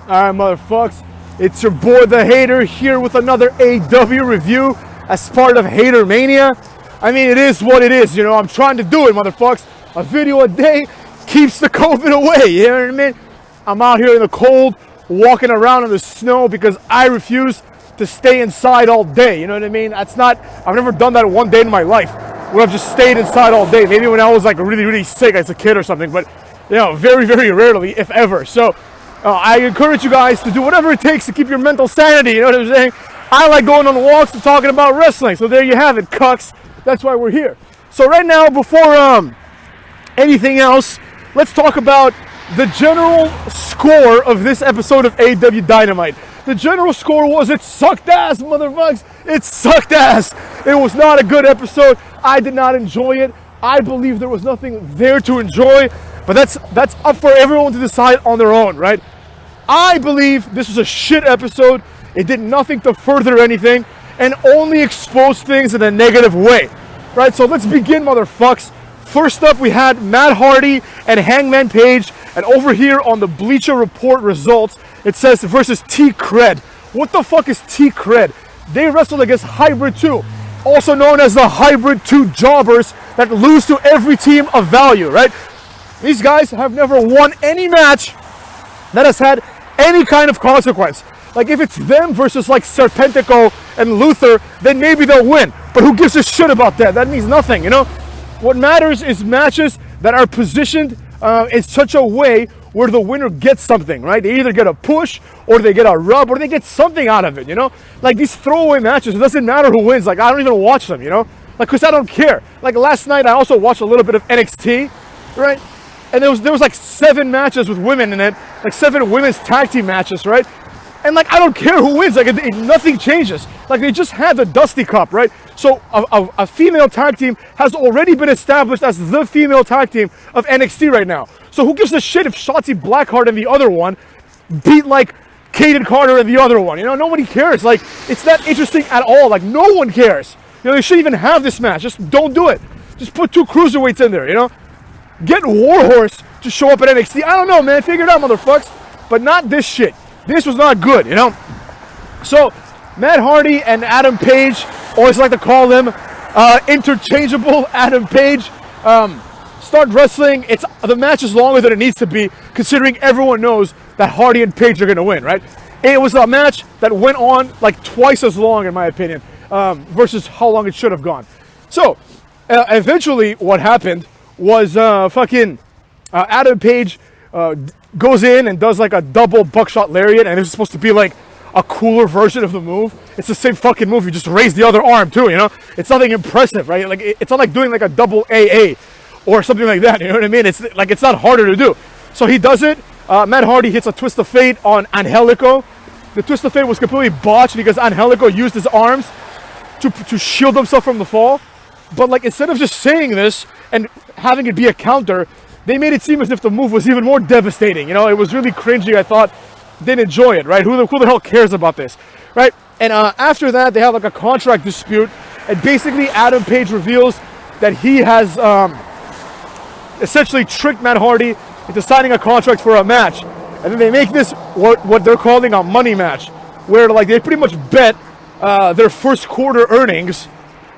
Alright, motherfucks. It's your boy the Hater here with another AEW review as part of Hater Mania. I mean, it is what it is, you know. I'm trying to do it, motherfucks. A video a day keeps the COVID away, you know what I mean? I'm out here in the cold, walking around in the snow because I refuse to stay inside all day, you know what I mean? I've never done that one day in my life where I've just stayed inside all day. Maybe when I was like really, really sick as a kid or something, but you know, very, very rarely, if ever. So I encourage you guys to do whatever it takes to keep your mental sanity, you know what I'm saying? I like going on walks and talking about wrestling, so there you have it, cucks. That's why we're here. So right now, before anything else, let's talk about the general score of this episode of AEW Dynamite. The general score was, it sucked ass, motherfuckers. It sucked ass. It was not a good episode. I did not enjoy it. I believe there was nothing there to enjoy, but that's up for everyone to decide on their own, right? I believe this was a shit episode. It did nothing to further anything and only exposed things in a negative way, right? So let's begin, motherfucks. First up, we had Matt Hardy and Hangman Page, and over here on the Bleacher Report results, it says versus T-Cred. What the fuck is T-Cred? They wrestled against Hybrid 2, also known as the Hybrid 2 Jobbers that lose to every team of value, right? These guys have never won any match that has had any kind of consequence. Like, if it's them versus like Serpentico and Luther, then maybe they'll win. But who gives a shit about that? That means nothing, you know? What matters is matches that are positioned in such a way where the winner gets something, right? They either get a push, or they get a rub, or they get something out of it, you know? Like, these throwaway matches, it doesn't matter who wins. Like, I don't even watch them, you know? Like, because I don't care. Like, last night, I also watched a little bit of NXT, right? And there was like 7 matches with women in it, like 7 women's tag team matches, right? And like, I don't care who wins, like nothing changes. Like, they just had the Dusty Cup, right? So a female tag team has already been established as the female tag team of NXT right now. So who gives a shit if Shotzi Blackheart and the other one beat like Kaden Carter and the other one? You know, nobody cares. Like, it's not interesting at all. Like, no one cares. You know, they shouldn't even have this match. Just don't do it. Just put 2 cruiserweights in there, you know? Get Warhorse to show up at NXT. I don't know, man. Figure it out, motherfuckers. But not this shit. This was not good, you know? So, Matt Hardy and Adam Page, always like to call them interchangeable Adam Page, start wrestling. The match is longer than it needs to be, considering everyone knows that Hardy and Page are going to win, right? It was a match that went on like twice as long, in my opinion, versus how long it should have gone. So, eventually, what happened was Adam Page goes in and does like a double buckshot lariat, and it's supposed to be like a cooler version of the move. It's the same fucking move, you just raise the other arm too, you know? It's nothing impressive, right? Like, it's not like doing like a double AA or something like that, you know what I mean? It's like, it's not harder to do. So he does it. Matt Hardy hits a Twist of Fate on Angelico. The Twist of Fate was completely botched because Angelico used his arms to shield himself from the fall. But like, instead of just saying this and having it be a counter, they made it seem as if the move was even more devastating. You know, it was really cringy. I thought, didn't enjoy it, right? Who the hell cares about this, right? And after that, they have like a contract dispute, and basically Adam Page reveals that he has essentially tricked Matt Hardy into signing a contract for a match, and then they make this what they're calling a money match, where like they pretty much bet their first quarter earnings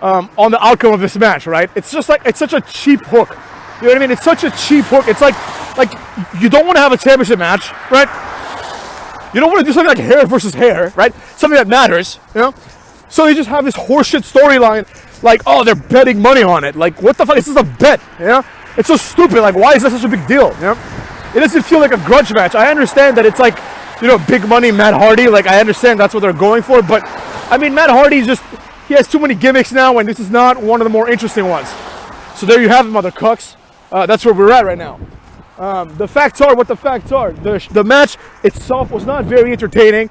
on the outcome of this match, right? It's just like, it's such a cheap hook. You know what I mean? It's such a cheap hook. It's like you don't want to have a championship match, right? You don't want to do something like hair versus hair, right? Something that matters, you know? So they just have this horseshit storyline, like, oh, they're betting money on it. Like, what the fuck? This is a bet, you know? It's so stupid. Like, why is that such a big deal, you know? It doesn't feel like a grudge match. I understand that it's like, you know, big money Matt Hardy. Like, I understand that's what they're going for. But, I mean, Matt Hardy he has too many gimmicks now, and this is not one of the more interesting ones. So there you have it, mother cucks. That's where we're at right now. The facts are what the facts are. The match itself was not very entertaining.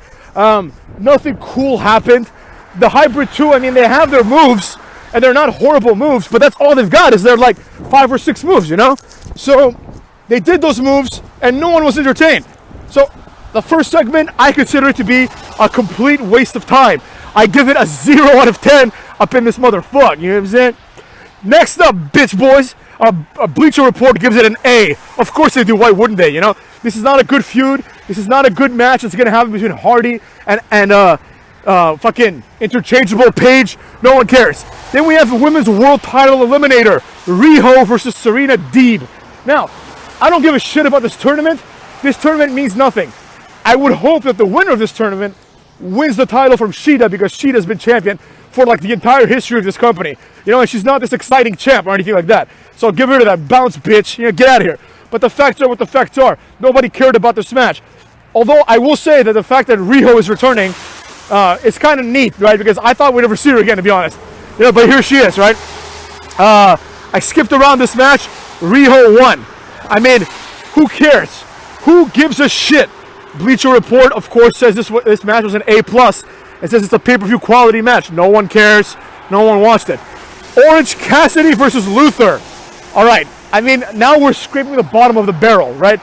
Nothing cool happened. The Hybrid 2, I mean, they have their moves, and they're not horrible moves, but that's all they've got is they're like 5 or 6 moves, you know? So they did those moves, and no one was entertained. So the first segment, I consider it to be a complete waste of time. I give it a 0 out of 10 up in this motherfucker, you know what I'm saying? Next up, bitch boys. A Bleacher Report gives it an A. Of course they do. Why wouldn't they? You know, this is not a good feud. This This is not a good match that's going to happen between Hardy and fucking interchangeable Paige. No one cares. Then we have the women's world title eliminator, Riho versus Serena Deeb. Now, I don't give a shit about this tournament. This tournament means nothing. I would hope that the winner of this tournament wins the title from Shida, because Shida's been champion for like the entire history of this company. You know, and she's not this exciting champ or anything like that. So get rid of that bounce, bitch. You know, get out of here. But the facts are what the facts are. Nobody cared about this match. Although I will say that the fact that Riho is returning is kind of neat, right? Because I thought we'd never see her again, to be honest. You know, but here she is, right? I skipped around this match. Riho won. I mean, who cares? Who gives a shit? Bleacher Report, of course, says this match was an A+. It says it's a pay-per-view quality match. No one cares. No one watched it. Orange Cassidy versus Luther. All right. I mean, now we're scraping the bottom of the barrel, right?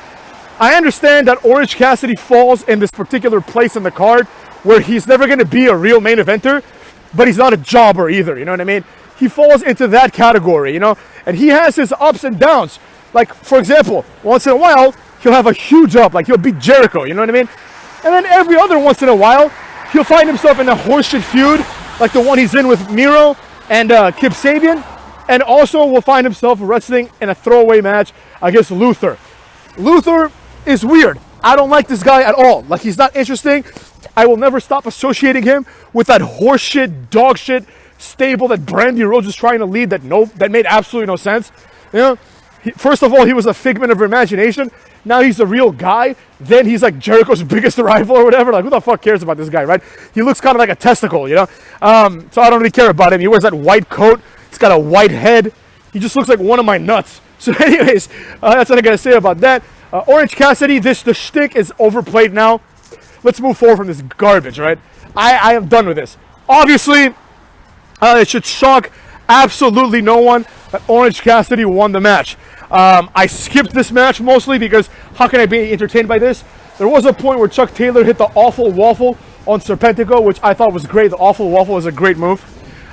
I understand that Orange Cassidy falls in this particular place in the card where he's never going to be a real main eventer, but he's not a jobber either, you know what I mean? He falls into that category, you know? And he has his ups and downs. Like, for example, once in a while, he'll have a huge up, like he'll beat Jericho, you know what I mean? And then every other once in a while, he'll find himself in a horseshit feud, like the one he's in with Miro and Kip Sabian, and also will find himself wrestling in a throwaway match against Luther. Luther is weird. I don't like this guy at all. Like, he's not interesting. I will never stop associating him with that horseshit, dogshit stable that Brandy Rhodes was trying to lead that made absolutely no sense. You know, first of all, he was a figment of imagination. Now he's a real guy. Then he's like Jericho's biggest rival or whatever. Like, who the fuck cares about this guy, right? He looks kind of like a testicle, you know? So I don't really care about him. He wears that white coat. He's got a white head. He just looks like one of my nuts. So anyways, that's what I got to say about that. Orange Cassidy, the shtick is overplayed now. Let's move forward from this garbage, right? I am done with this. Obviously, it should shock absolutely no one that Orange Cassidy won the match. I skipped this match mostly because how can I be entertained by this? There was a point where Chuck Taylor hit the awful waffle on Serpentico, which I thought was great. The awful waffle was a great move.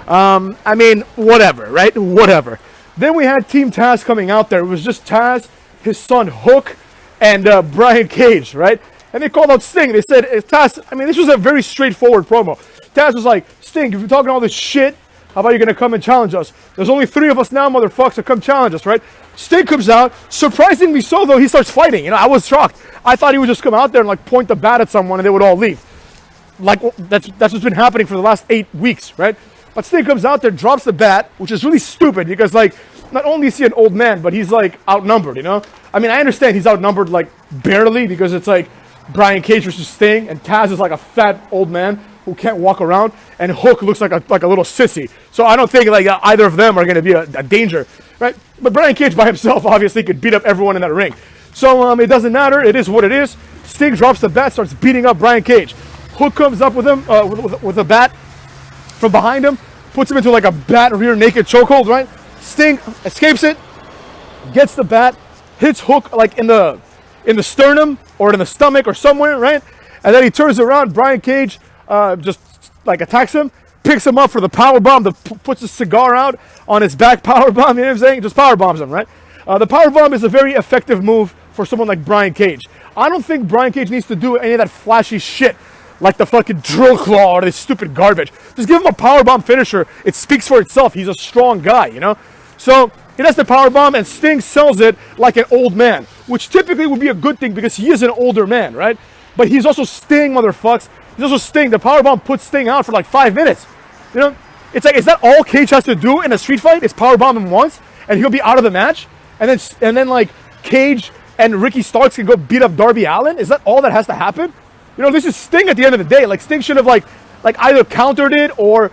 I mean, whatever, right? Whatever. Then we had Team Taz coming out there. It was just Taz, his son Hook, and Brian Cage, right? And they called out Sting. They said, Taz, I mean, this was a very straightforward promo. Taz was like, Sting, if you're talking all this shit, how about you going to come and challenge us? There's only 3 of us now, motherfuckers, so come challenge us, right? Sting comes out. Surprisingly so, though, he starts fighting. You know, I was shocked. I thought he would just come out there and, like, point the bat at someone and they would all leave. Like, that's what's been happening for the last 8 weeks, right? But Sting comes out there, drops the bat, which is really stupid because, like, not only is he an old man, but he's, like, outnumbered, you know? I mean, I understand he's outnumbered, like, barely because it's, like, Brian Cage versus Sting, and Taz is, like, a fat old man who can't walk around, and Hook looks like a little sissy. So I don't think, like, either of them are going to be a danger, right? But Brian Cage by himself obviously could beat up everyone in that ring. So it doesn't matter. It is what it is. Sting drops the bat, starts beating up Brian Cage. Hook comes up with him with a bat from behind him, puts him into like a bat rear naked chokehold, right? Sting escapes it, gets the bat, hits Hook like in the sternum or in the stomach or somewhere, right? And then he turns around. Brian Cage just like attacks him, picks him up for the power bomb, puts a cigar out on his back power bomb. You know what I'm saying? Just power bombs him, right? The power bomb is a very effective move for someone like Brian Cage. I don't think Brian Cage needs to do any of that flashy shit like the fucking drill claw or this stupid garbage. Just give him a powerbomb finisher. It speaks for itself. He's a strong guy, you know? So he does the powerbomb and Sting sells it like an old man, which typically would be a good thing because he is an older man, right? But he's also Sting, motherfucks. He's also Sting. The powerbomb puts Sting out for like 5 minutes. You know? It's like, is that all Cage has to do in a street fight? Is powerbomb him once and he'll be out of the match? And then like Cage and Ricky Starks can go beat up Darby Allin? Is that all that has to happen? You know, this is Sting at the end of the day. Like, Sting should have, like either countered it or,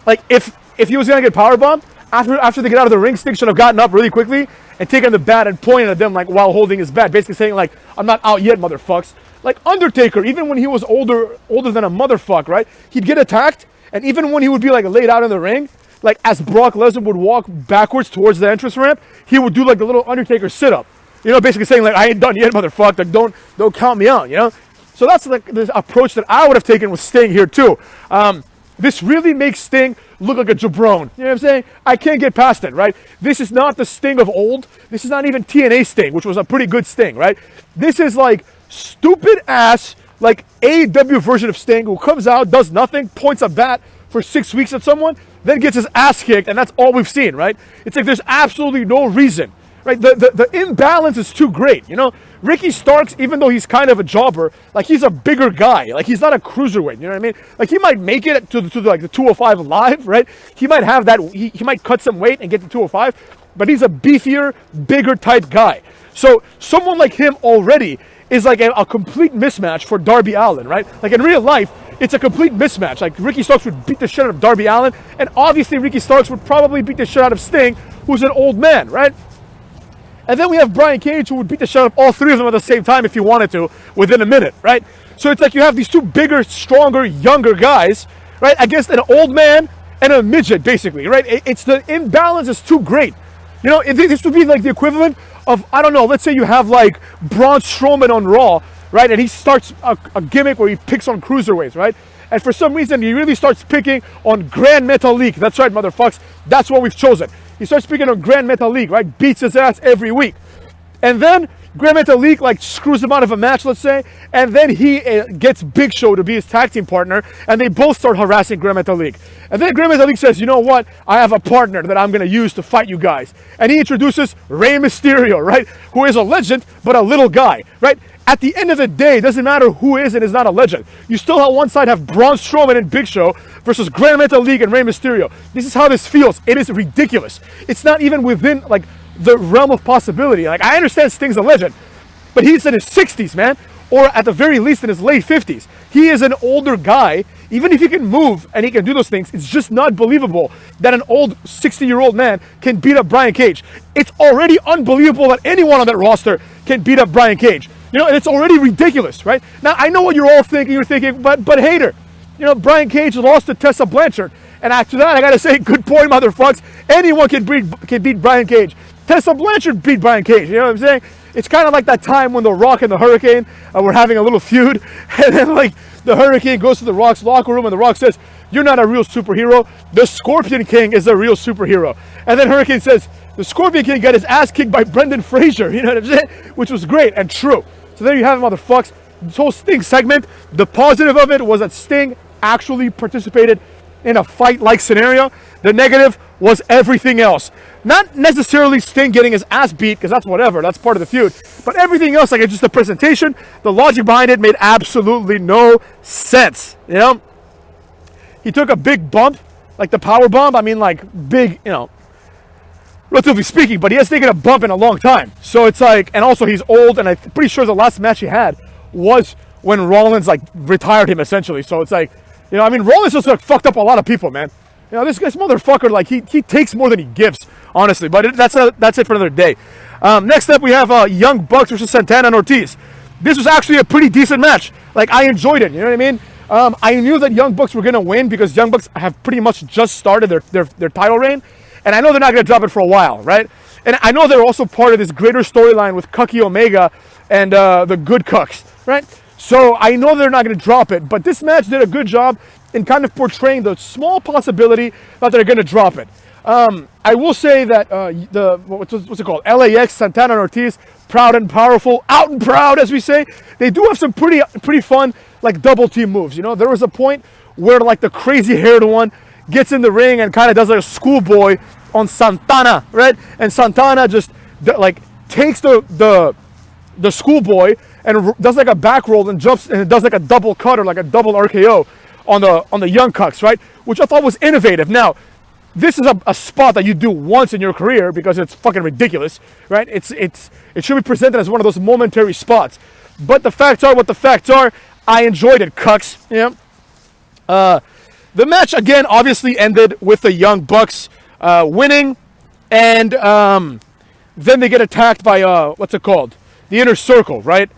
like, if he was going to get powerbombed, after they get out of the ring, Sting should have gotten up really quickly and taken the bat and pointed at them, like, while holding his bat, basically saying, like, I'm not out yet, motherfucks. Like, Undertaker, even when he was older than a motherfuck, right? He'd get attacked, and even when he would be, like, laid out in the ring, like, as Brock Lesnar would walk backwards towards the entrance ramp, he would do, like, the little Undertaker sit-up. You know, basically saying, like, I ain't done yet, motherfucker. Like, don't count me out, you know? So that's like the approach that I would have taken with Sting here too. This really makes Sting look like a jabron. You know what I'm saying? I can't get past it, right? This is not the Sting of old. This is not even TNA Sting, which was a pretty good Sting, right? This is like stupid ass, like AEW version of Sting who comes out, does nothing, points a bat for 6 weeks at someone, then gets his ass kicked, and that's all we've seen, right? It's like there's absolutely no reason, right? The imbalance is too great, you know? Ricky Starks, even though he's kind of a jobber, like he's a bigger guy. Like he's not a cruiserweight, you know what I mean? Like he might make it to like the 205 live, right? He might have that, he might cut some weight and get to 205, but he's a beefier, bigger type guy. So someone like him already is like a complete mismatch for Darby Allin, right? Like in real life, it's a complete mismatch. Like Ricky Starks would beat the shit out of Darby Allin, and obviously Ricky Starks would probably beat the shit out of Sting, who's an old man, right? And then we have Brian Cage, who would beat the shit out of all three of them at the same time if he wanted to, within a minute, right? So it's like you have these two bigger, stronger, younger guys, right, against an old man and a midget, basically, right? It's the imbalance is too great. You know, this would be like the equivalent of, I don't know, let's say you have like Braun Strowman on Raw, right? And he starts a gimmick where he picks on cruiserweights, right? And for some reason, he really starts picking on Grand Metalik. That's right, motherfuckers. That's what we've chosen. He starts picking on Grand Metalik, right? Beats his ass every week. And then Grand Metalik like screws him out of a match, let's say. And then he gets Big Show to be his tag team partner. And they both start harassing Grand Metalik. And then Grand Metalik says, you know what? I have a partner that I'm going to use to fight you guys. And he introduces Rey Mysterio, right? Who is a legend, but a little guy, right? At the end of the day, it doesn't matter who is and is not a legend. You still on one side have Braun Strowman and Big Show versus Grand Metalik and Rey Mysterio. This is how this feels. It is ridiculous. It's not even within like the realm of possibility. Like I understand Sting's a legend, but he's in his 60s, man, or at the very least in his late 50s. He is an older guy. Even if he can move and he can do those things, it's just not believable that an old 60-year-old man can beat up Brian Cage. It's already unbelievable that anyone on that roster can beat up Brian Cage. You know, and it's already ridiculous, right? Now, I know what you're all thinking. You're thinking, but hater, you know, Brian Cage lost to Tessa Blanchard. And after that, I got to say, good point, motherfuckers. Anyone can beat Brian Cage. Tessa Blanchard beat Brian Cage. You know what I'm saying? It's kind of like that time when The Rock and the Hurricane were having a little feud. And then, like, the Hurricane goes to The Rock's locker room and The Rock says, you're not a real superhero. The Scorpion King is a real superhero. And then Hurricane says, the Scorpion King got his ass kicked by Brendan Fraser. You know what I'm saying? Which was great and true. So there you have it, motherfuckers. This whole Sting segment, the positive of it was that Sting actually participated in a fight-like scenario. The negative was everything else. Not necessarily Sting getting his ass beat, because that's whatever, that's part of the feud. But everything else, like just the presentation, the logic behind it made absolutely no sense, you know? He took a big bump, like the power bomb. I mean, like, big, you know, relatively speaking, but he has taken a bump in a long time. So it's like, and also he's old, and I'm pretty sure the last match he had was when Rollins, like, retired him, essentially. So it's like, you know, I mean, Rollins just, like, fucked up a lot of people, man. You know, this motherfucker, like, he takes more than he gives, honestly. But that's it for another day. Next up, we have Young Bucks versus Santana and Ortiz. This was actually a pretty decent match. Like, I enjoyed it, you know what I mean? I knew that Young Bucks were going to win because Young Bucks have pretty much just started their title reign. And I know they're not going to drop it for a while, right? And I know they're also part of this greater storyline with Cucky Omega and the Good Cucks, right? So I know they're not going to drop it. But this match did a good job in kind of portraying the small possibility that they're going to drop it. I will say that what's it called? LAX, Santana and Ortiz, proud and powerful, out and proud, as we say. They do have some pretty fun, like, double team moves. You know, there was a point where, like, the crazy haired one gets in the ring and kind of does like a schoolboy on Santana, right? And Santana just like takes the schoolboy and does like a back roll and jumps and does like a double cut or like a double RKO on the Young Cucks, right? Which I thought was innovative. Now, this is a spot that you do once in your career because it's fucking ridiculous, right? It should be presented as one of those momentary spots. But the facts are what the facts are. I enjoyed it, Cucks. Yeah. The match, again, obviously ended with the Young Bucks winning, and then they get attacked by, what's it called? The Inner Circle, right?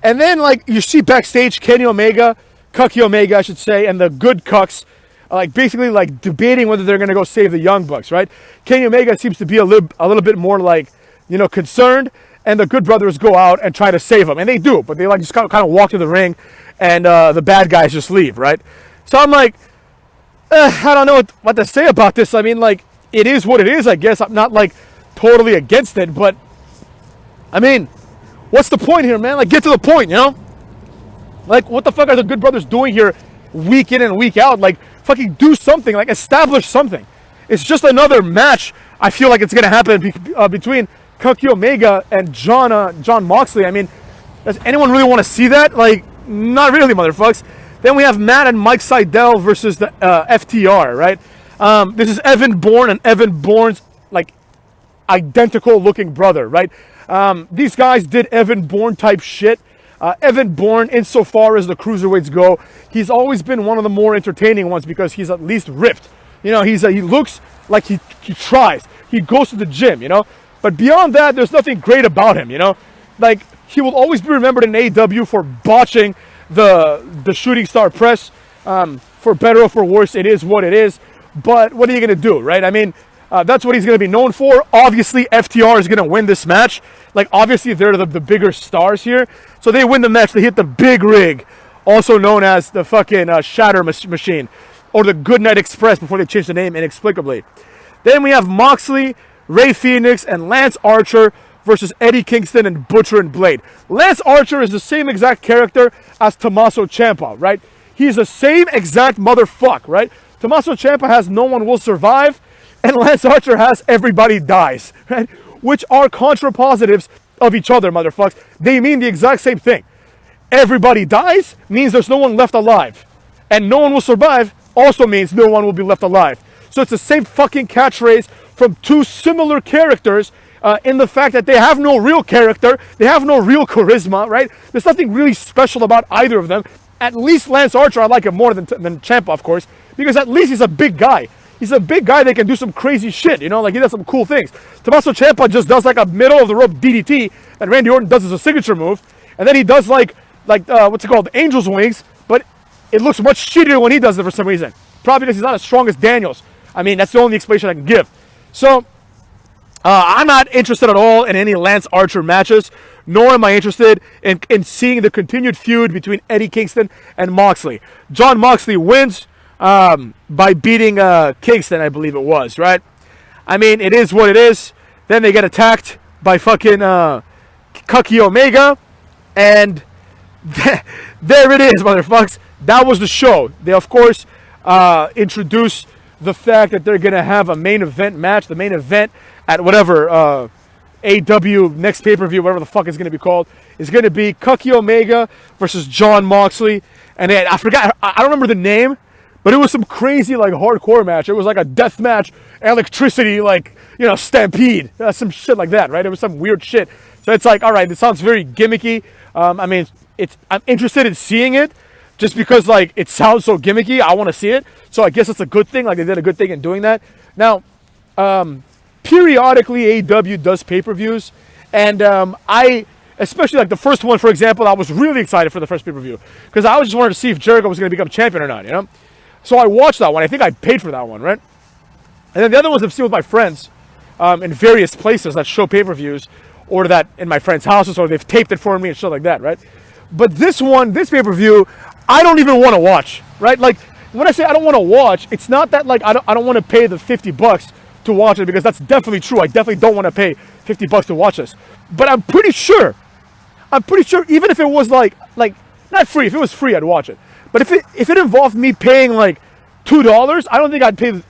And then, like, you see backstage Kenny Omega, Cucky Omega, I should say, and the Good Cucks, like, basically, like, debating whether they're going to go save the Young Bucks, right? Kenny Omega seems to be a little bit more, like, you know, concerned, and the Good Brothers go out and try to save him, and they do, but they, like, just kind of walk to the ring, and the bad guys just leave, right? So I'm like, I don't know what to say about this. I mean, like, it is what it is, I guess. I'm not, like, totally against it, but, I mean, What's the point here, man? Like, get to the point, you know? Like, what the fuck are the Good Brothers doing here week in and week out? Like, fucking do something. Like, establish something. It's just another match. I feel like it's going to happen between Kenny Omega and John Moxley. I mean, does anyone really want to see that? Like, not really, motherfuckers. Then we have Matt and Mike Sydal versus the FTR, right? This is Evan Bourne and Evan Bourne's, like, identical looking brother, right? These guys did Evan Bourne type shit. Evan Bourne, insofar as the cruiserweights go, he's always been one of the more entertaining ones because he's at least ripped. You know, he looks like he tries. He goes to the gym, you know? But beyond that, there's nothing great about him, you know? Like, he will always be remembered in AEW for botching the shooting star press. For better or for worse, it is what it is. But what are you going to do, right? I mean, that's what he's going to be known for. Obviously, FTR is going to win this match. Like, obviously, they're the bigger stars here. So they win the match. They hit the big rig, also known as the fucking Shatter Machine, or the Goodnight Express before they changed the name inexplicably. Then we have Moxley, Rey Fenix, and Lance Archer versus Eddie Kingston and Butcher and Blade. Lance Archer is the same exact character as Tommaso Ciampa, right? He's the same exact motherfucker, right? Tommaso Ciampa has No One Will Survive, and Lance Archer has Everybody Dies, right? Which are contrapositives of each other, motherfuckers. They mean the exact same thing. Everybody dies means there's no one left alive. And No One Will Survive also means no one will be left alive. So it's the same fucking catchphrase from two similar characters in the fact that they have no real character, they have no real charisma, right? There's nothing really special about either of them. At least Lance Archer, I like him more than Ciampa, of course, because at least he's a big guy. He's a big guy that can do some crazy shit, you know, like he does some cool things. Tommaso Ciampa just does like a middle of the rope DDT, and Randy Orton does as a signature move, and then he does like what's it called, Angel's Wings, but it looks much shittier when he does it for some reason. Probably because he's not as strong as Daniels. I mean, that's the only explanation I can give. So, I'm not interested at all in any Lance Archer matches, nor am I interested in seeing the continued feud between Eddie Kingston and Moxley. John Moxley wins by beating Kingston, I believe it was, right? I mean, it is what it is. Then they get attacked by fucking Kenny Omega, and there it is, motherfuckers. That was the show. They, of course, introduced the fact that they're going to have a main event match, the main event at whatever AEW next pay-per-view, whatever the fuck it's going to be called, is going to be Kenny Omega versus John Moxley. And I forgot, I don't remember the name, but it was some crazy, like, hardcore match. It was like a death match, electricity, like, you know, stampede, some shit like that, right? It was some weird shit. So it's like, all right, this sounds very gimmicky. I mean, I'm interested in seeing it just because, like, it sounds so gimmicky. I want to see it. So I guess it's a good thing. Like, they did a good thing in doing that. Now, periodically, AEW does pay-per-views. And especially, like, the first one, for example, I was really excited for the first pay-per-view. Because I just wanted to see if Jericho was going to become champion or not, you know? So I watched that one. I think I paid for that one, right? And then the other ones I've seen with my friends in various places that show pay-per-views, or that in my friends' houses, or they've taped it for me and shit like that, right? But this one, this pay-per-view, I don't even want to watch, right? Like, when I say I don't want to watch, it's not that, like, I don't want to pay the $50 to watch it, because that's definitely true. I definitely don't want to pay $50 to watch this. But I'm pretty sure, even if it was like not free, if it was free, I'd watch it. But if it involved me paying like $2, I don't think I'd pay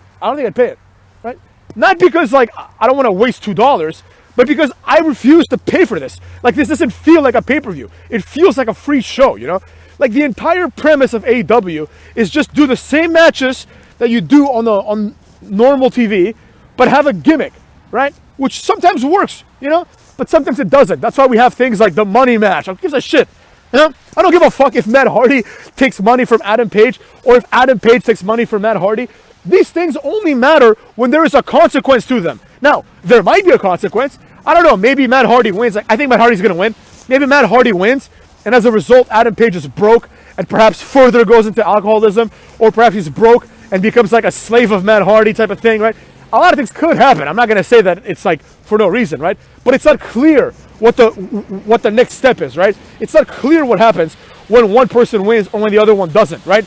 it, right? Not because, like, I don't want to waste $2, but because I refuse to pay for this. Like, this doesn't feel like a pay-per-view. It feels like a free show, you know? Like, the entire premise of AEW is just do the same matches that you do on normal TV, but have a gimmick, right? Which sometimes works, you know? But sometimes it doesn't. That's why we have things like the money match. Who gives a shit? You know? I don't give a fuck if Matt Hardy takes money from Adam Page, or if Adam Page takes money from Matt Hardy. These things only matter when there is a consequence to them. Now, there might be a consequence. I don't know. Maybe Matt Hardy wins. Like, I think Matt Hardy's going to win. Maybe Matt Hardy wins, and as a result, Adam Page is broke and perhaps further goes into alcoholism, or perhaps he's broke and becomes like a slave of Matt Hardy type of thing, right? A lot of things could happen. I'm not going to say that it's like for no reason, right? But it's not clear what the next step is, right? It's not clear what happens when one person wins or when the other one doesn't, right?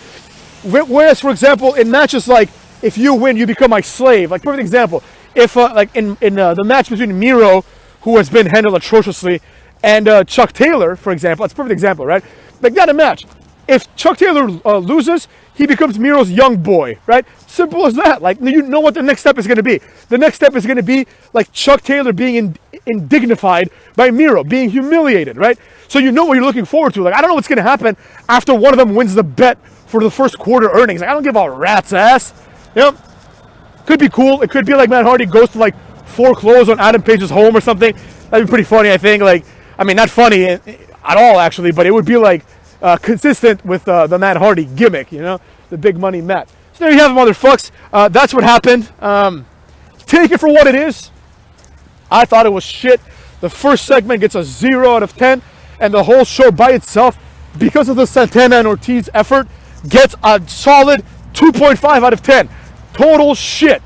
Whereas, for example, in matches like, if you win, you become my slave. Like, perfect example. If, like, in the match between Miro, who has been handled atrociously, and Chuck Taylor, for example, that's a perfect example, right? They got a match. If Chuck Taylor loses, he becomes Miro's young boy, right? Simple as that. Like, you know what the next step is going to be. The next step is going to be like Chuck Taylor being indignified by Miro, being humiliated, right? So you know what you're looking forward to. Like, I don't know what's going to happen after one of them wins the bet for the first quarter earnings. Like, I don't give a rat's ass. You know, could be cool. It could be like Matt Hardy goes to like foreclose on Adam Page's home or something. That'd be pretty funny, I think. Like, I mean, not funny at all, actually, but it would be like consistent with the Matt Hardy gimmick, you know, the big money Matt. So there you have it, motherfucks. That's what happened. Take it for what it is. I thought it was shit. The first segment gets a 0 out of 10, and the whole show by itself, because of the Santana and Ortiz effort, gets a solid 2.5 out of 10. Total shit.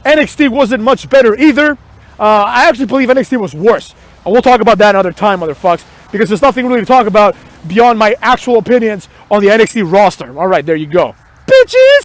NXT wasn't much better either. I actually believe NXT was worse. And we'll talk about that another time, motherfucks, because there's nothing really to talk about beyond my actual opinions on the NXT roster. All right, there you go. Bitches!